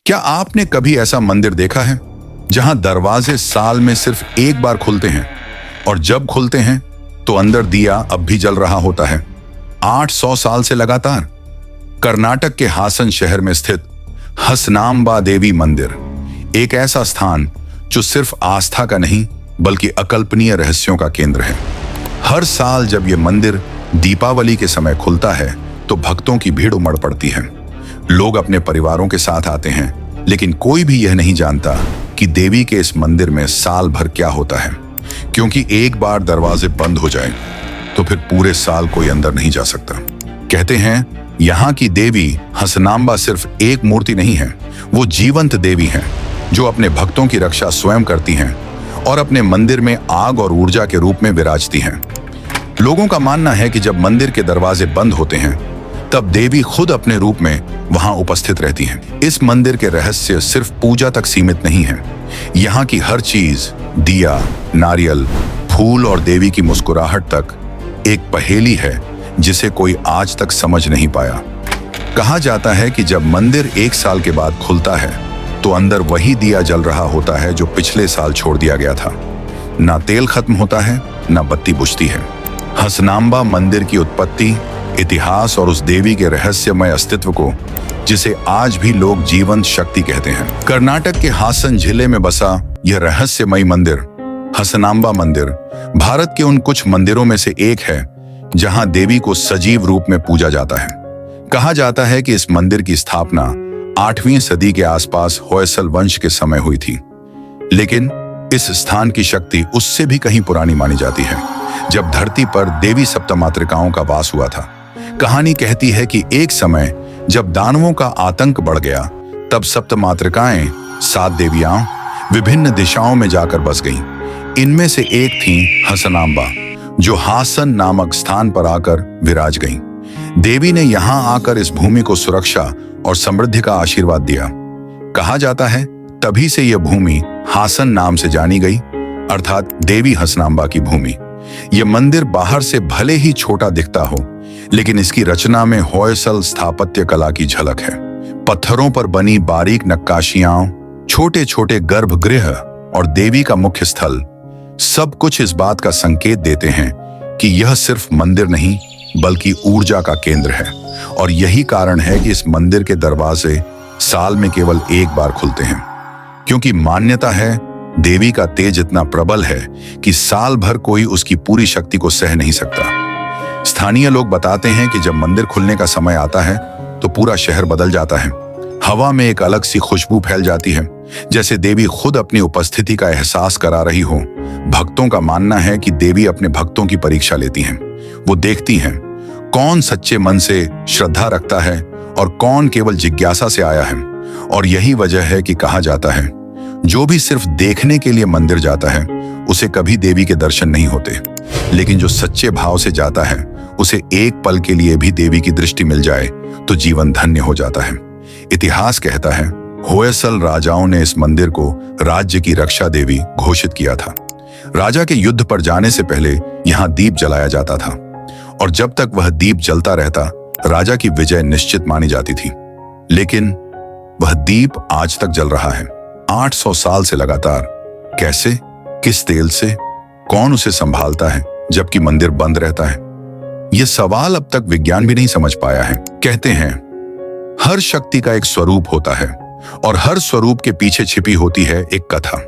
क्या आपने कभी ऐसा मंदिर देखा है जहां दरवाजे साल में सिर्फ एक बार खुलते हैं और जब खुलते हैं तो अंदर दिया अब भी जल रहा होता है? 800 साल से लगातार। कर्नाटक के हासन शहर में स्थित हसनांबा देवी मंदिर एक ऐसा स्थान जो सिर्फ आस्था का नहीं बल्कि अकल्पनीय रहस्यों का केंद्र है। हर साल जब यह मंदिर दीपावली के समय खुलता है तो भक्तों की भीड़ उमड़ पड़ती है। लोग अपने परिवारों के साथ आते हैं, लेकिन कोई भी यह नहीं जानता कि देवी के इस मंदिर में साल भर क्या होता है, क्योंकि एक बार दरवाजे बंद हो जाए तो फिर पूरे साल कोई अंदर नहीं जा सकता। कहते हैं यहाँ की देवी हसनांबा सिर्फ एक मूर्ति नहीं है, वो जीवंत देवी हैं जो अपने भक्तों की रक्षा स्वयं करती हैं और अपने मंदिर में आग और ऊर्जा के रूप में विराजती हैं। लोगों का मानना है कि जब मंदिर के दरवाजे बंद होते हैं तब देवी खुद अपने रूप में वहां उपस्थित रहती हैं। इस मंदिर के रहस्य सिर्फ पूजा तक सीमित नहीं है। यहाँ की हर चीज, दिया, नारियल, फूल और देवी की मुस्कुराहट तक एक पहेली है जिसे कोई आज तक समझ नहीं पाया। कहा जाता है कि जब मंदिर एक साल के बाद खुलता है तो अंदर वही दिया जल रहा होता है जो पिछले साल छोड़ दिया गया था। ना तेल खत्म होता है, ना बत्ती बुझती है। हसनांबा मंदिर की उत्पत्ति, इतिहास और उस देवी के रहस्यमय अस्तित्व को, जिसे आज भी लोग जीवंत शक्ति कहते हैं। कर्नाटक के हासन जिले में बसा यह रहस्यमय मंदिर, हसनांबा मंदिर, भारत के उन कुछ मंदिरों में से एक है जहां देवी को सजीव रूप में पूजा जाता है। कहा जाता है कि इस मंदिर की स्थापना 8वीं सदी के आसपास होयसल वंश के समय हुई थी, लेकिन इस स्थान की शक्ति उससे भी कहीं पुरानी मानी जाती है, जब धरती पर देवी सप्तमातृकाओं का वास हुआ था। कहानी कहती है कि एक समय जब दानवों का आतंक बढ़ गया, तब सप्तमातृकाएं, 7 देवियां, विभिन्न दिशाओं में जाकर बस गईं। इनमें से एक थी हसनांबा, जो हासन नामक स्थान पर आकर विराज गईं। देवी ने यहां आकर इस भूमि को सुरक्षा और समृद्धि का आशीर्वाद दिया। कहा जाता है तभी से यह भूमि हासन नाम से जानी गई, अर्थात देवी हसनांबा की भूमि। यह मंदिर बाहर से भले ही छोटा दिखता हो, लेकिन इसकी रचना में होयसल स्थापत्य कला की झलक है। पत्थरों पर बनी बारीक नक्काशियां, छोटे छोटे गर्भगृह और देवी का मुख्य स्थल, सब कुछ इस बात का संकेत देते हैं कि यह सिर्फ मंदिर नहीं बल्कि ऊर्जा का केंद्र है। और यही कारण है कि इस मंदिर के दरवाजे साल में केवल एक बार खुलते हैं, क्योंकि मान्यता है देवी का तेज इतना प्रबल है कि साल भर कोई उसकी पूरी शक्ति को सह नहीं सकता। स्थानीय लोग बताते हैं कि जब मंदिर खुलने का समय आता है तो पूरा शहर बदल जाता है। हवा में एक अलग सी खुशबू फैल जाती है, जैसे देवी खुद अपनी उपस्थिति का एहसास करा रही हो। भक्तों का मानना है कि देवी अपने भक्तों की परीक्षा लेती हैं। वो देखती हैं कौन सच्चे मन से श्रद्धा रखता है और कौन केवल जिज्ञासा से आया है। और यही वजह है कि कहा जाता है जो भी सिर्फ देखने के लिए मंदिर जाता है उसे कभी देवी के दर्शन नहीं होते, लेकिन जो सच्चे भाव से जाता है उसे एक पल के लिए भी देवी की दृष्टि मिल जाए तो जीवन धन्य हो जाता है। इतिहास कहता है होयसल राजाओं ने इस मंदिर को राज्य की रक्षा देवी घोषित किया था। राजा के युद्ध पर जाने से पहले यहाँ दीप जलाया जाता था, और जब तक वह दीप जलता रहता राजा की विजय निश्चित मानी जाती थी। लेकिन वह दीप आज तक जल रहा है, 800 साल से लगातार। कैसे, किस तेल से, कौन उसे संभालता है जबकि मंदिर बंद रहता है? यह सवाल अब तक विज्ञान भी नहीं समझ पाया है। कहते हैं हर शक्ति का एक स्वरूप होता है और हर स्वरूप के पीछे छिपी होती है एक कथा।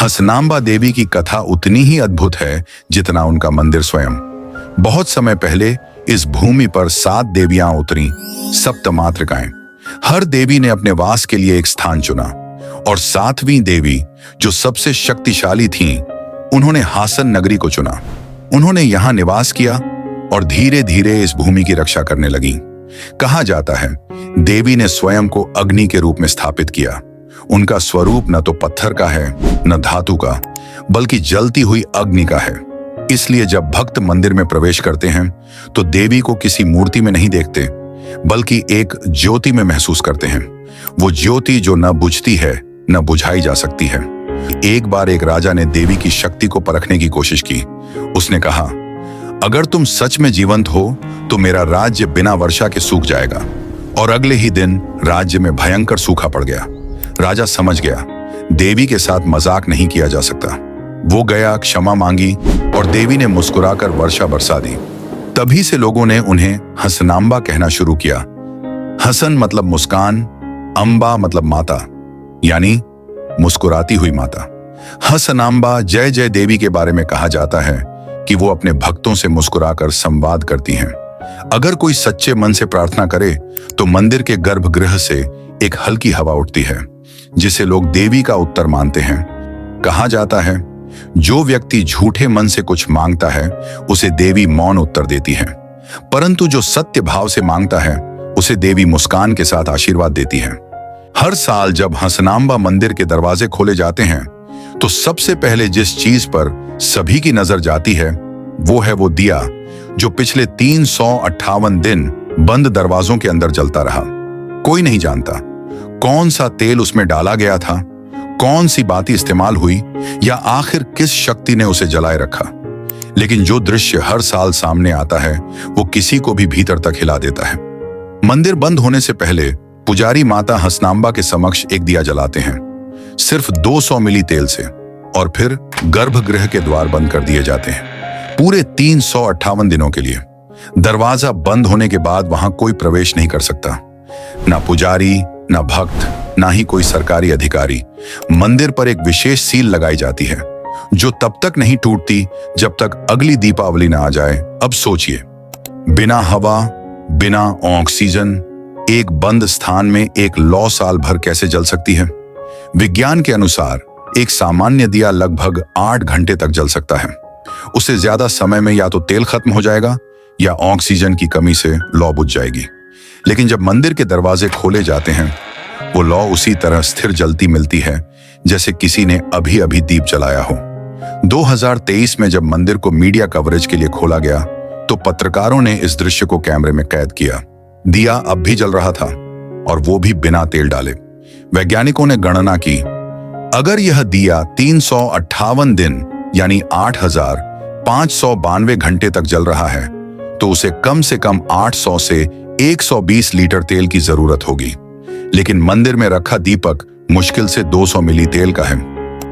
हसनांबा देवी की कथा उतनी ही अद्भुत है जितना उनका मंदिर स्वयं। बहुत समय पहले इस भूमि पर 7 देवियां उतरी, सप्तमातृकाएं। हर देवी ने अपने वास के लिए एक स्थान चुना, और 7वीं देवी जो सबसे शक्तिशाली थीं, उन्होंने हासन नगरी को चुना। उन्होंने यहाँ निवास किया और धीरे धीरे इस भूमि की रक्षा करने लगी। कहा जाता है देवी ने स्वयं को अग्नि के रूप में स्थापित किया। उनका स्वरूप न तो पत्थर का है न धातु का, बल्कि जलती हुई अग्नि का है। इसलिए जब भक्त मंदिर में प्रवेश करते हैं तो देवी को किसी मूर्ति में नहीं देखते, बल्कि एक ज्योति में महसूस करते हैं। वो ज्योति जो न बुझती है न बुझाई जा सकती है। एक बार एक राजा ने देवी की शक्ति को परखने की कोशिश की। उसने कहा, अगर तुम सच में जीवंत हो तो मेरा राज्य बिना वर्षा के सूख जाएगा। और अगले ही दिन राज्य में भयंकर सूखा पड़ गया। राजा समझ गया देवी के साथ मजाक नहीं किया जा सकता। वो गया, क्षमा मांगी और देवी ने मुस्कुराकर वर्षा बरसा दी। तभी से लोगों ने उन्हें हसनांबा कहना शुरू किया। हसन मतलब मुस्कान, अंबा मतलब माता, यानी मुस्कुराती हुई माता। हसनांबा जय जय देवी के बारे में कहा जाता है कि वो अपने भक्तों से मुस्कुराकर संवाद करती हैं। अगर कोई सच्चे मन से प्रार्थना करे तो मंदिर के गर्भगृह से एक हल्की हवा उठती है, जिसे लोग देवी का उत्तर मानते हैं। कहा जाता है जो व्यक्ति झूठे मन से कुछ मांगता है उसे देवी मौन उत्तर देती है, परंतु जो सत्य भाव से मांगता है उसे देवी मुस्कान के साथ आशीर्वाद देती है। हर साल जब हसनांबा मंदिर के दरवाजे खोले जाते हैं तो सबसे पहले जिस चीज पर सभी की नजर जाती है वो है वो दिया जो पिछले 358 दिन बंद दरवाजों के अंदर जलता रहा। कोई नहीं जानता कौन सा तेल उसमें डाला गया था, कौन सी बातें इस्तेमाल हुई या आखिर किस शक्ति ने उसे जलाए रखा, लेकिन जो दृश्य हर साल सामने आता है वो किसी को भी भीतर तक हिला देता है। मंदिर बंद होने से पहले पुजारी माता हसनांबा के समक्ष एक दिया जलाते हैं, सिर्फ 200 मिली तेल से, और फिर गर्भगृह के द्वार बंद कर दिए जाते हैं पूरे 358 दिनों के लिए। दरवाजा बंद होने के बाद वहां कोई प्रवेश नहीं कर सकता, ना पुजारी, ना भक्त, ना ही कोई सरकारी अधिकारी। मंदिर पर एक विशेष सील लगाई जाती है जो तब तक नहीं टूटती जब तक अगली दीपावली ना आ जाए। अब सोचिए, बिना हवा, बिना ऑक्सीजन, एक बंद स्थान में एक लौ साल भर कैसे जल सकती है? विज्ञान के अनुसार एक सामान्य दिया लगभग 8 घंटे तक जल सकता है। उससे ज्यादा समय में या तो तेल खत्म हो जाएगा या ऑक्सीजन की कमी से लौ बुझ जाएगी। लेकिन जब मंदिर के दरवाजे खोले जाते हैं वो लौ उसी तरह स्थिर जलती मिलती है जैसे किसी ने अभी अभी दीप जलाया हो। 2023 में जब मंदिर को मीडिया कवरेज के लिए खोला गया तो पत्रकारों ने इस दृश्य को कैमरे में कैद किया। दिया अब भी जल रहा था और वो भी बिना तेल डाले। वैज्ञानिकों ने गणना की, अगर यह दिया 358 दिन यानी 8592 घंटे तक जल रहा है तो उसे कम से कम 800 से 120 लीटर तेल की जरूरत होगी। लेकिन मंदिर में रखा दीपक मुश्किल से 200 मिली तेल का है।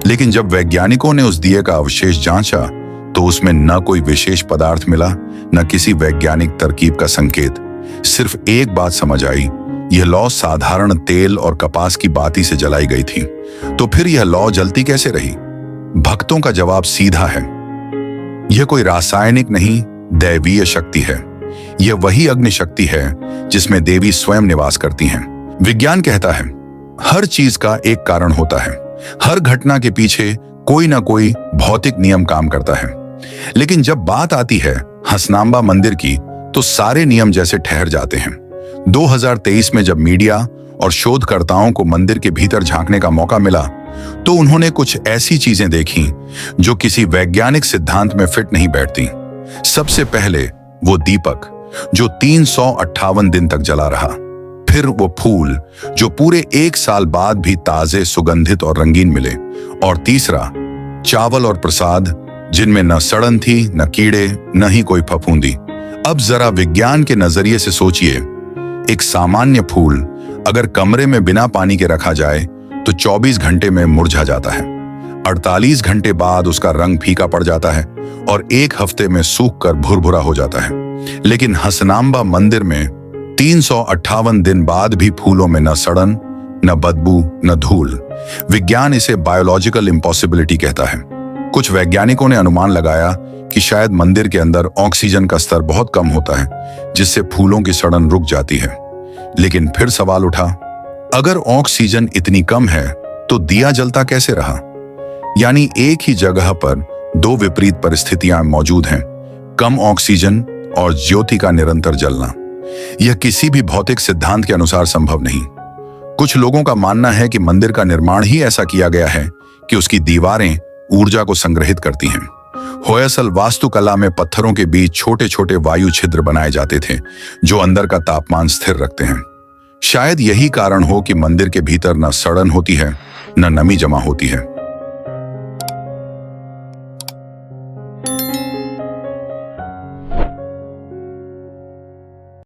लेकिन जब वैज्ञानिकों ने उस दिए का अवशेष जांचा तो उसमें न कोई विशेष पदार्थ मिला, न किसी वैज्ञानिक तरकीब का संकेत। सिर्फ एक बात समझ आई, यह लौ साधारण तेल और कपास की बाती से जलाई गई थी। तो फिर यह लौ जलती कैसे रही? भक्तों का जवाब सीधा है, यह कोई रासायनिक नहीं, दैवीय शक्ति है। यह वही अग्नि शक्ति है जिसमें देवी स्वयं निवास करती हैं। विज्ञान कहता है हर चीज का एक कारण होता है, हर घटना के पीछे कोई ना कोई भौतिक नियम काम करता है। लेकिन जब बात आती है हसनांबा मंदिर की तो सारे नियम जैसे ठहर जाते हैं। 2023 में जब मीडिया और शोधकर्ताओं को मंदिर के भीतर झांकने का मौका मिला तो उन्होंने कुछ ऐसी चीजें देखी जो किसी वैज्ञानिक सिद्धांत में फिट नहीं बैठती। सबसे पहले वो दीपक जो 358 दिन तक जला रहा, फिर वो फूल जो पूरे 1 साल बाद भी ताजे, सुगंधित और रंगीन मिले, और तीसरा चावल और प्रसाद जिनमें न सड़न थी, न कीड़े, न ही कोई फफूंदी। अब जरा विज्ञान के नजरिए से सोचिए, एक सामान्य फूल अगर कमरे में बिना पानी के रखा जाए तो 24 घंटे में मुरझा जाता है, 48 घंटे बाद उसका रंग फीका पड़ जाता है और 1 हफ्ते में सूख कर भुरभुरा हो जाता है। लेकिन हसनांबा मंदिर में 358 दिन बाद भी फूलों में न सड़न, न बदबू, न धूल। विज्ञान इसे बायोलॉजिकल इम्पॉसिबिलिटी कहता है। कुछ वैज्ञानिकों ने अनुमान लगाया कि शायद मंदिर के अंदर ऑक्सीजन का स्तर बहुत कम होता है जिससे फूलों की सड़न रुक जाती है। लेकिन फिर सवाल उठा, अगर ऑक्सीजन इतनी कम है तो दिया जलता कैसे रहा? यानी एक ही जगह पर 2 विपरीत परिस्थितियां मौजूद हैं, कम ऑक्सीजन और ज्योति का निरंतर जलना। यह किसी भी भौतिक सिद्धांत के अनुसार संभव नहीं। कुछ लोगों का मानना है कि मंदिर का निर्माण ही ऐसा किया गया है कि उसकी दीवारें ऊर्जा को संग्रहित करती हैं। होयसल वास्तुकला में पत्थरों के बीच छोटे छोटे वायु छिद्र बनाए जाते थे जो अंदर का तापमान स्थिर रखते हैं। शायद यही कारण हो कि मंदिर के भीतर न सड़न होती है, न नमी जमा होती है।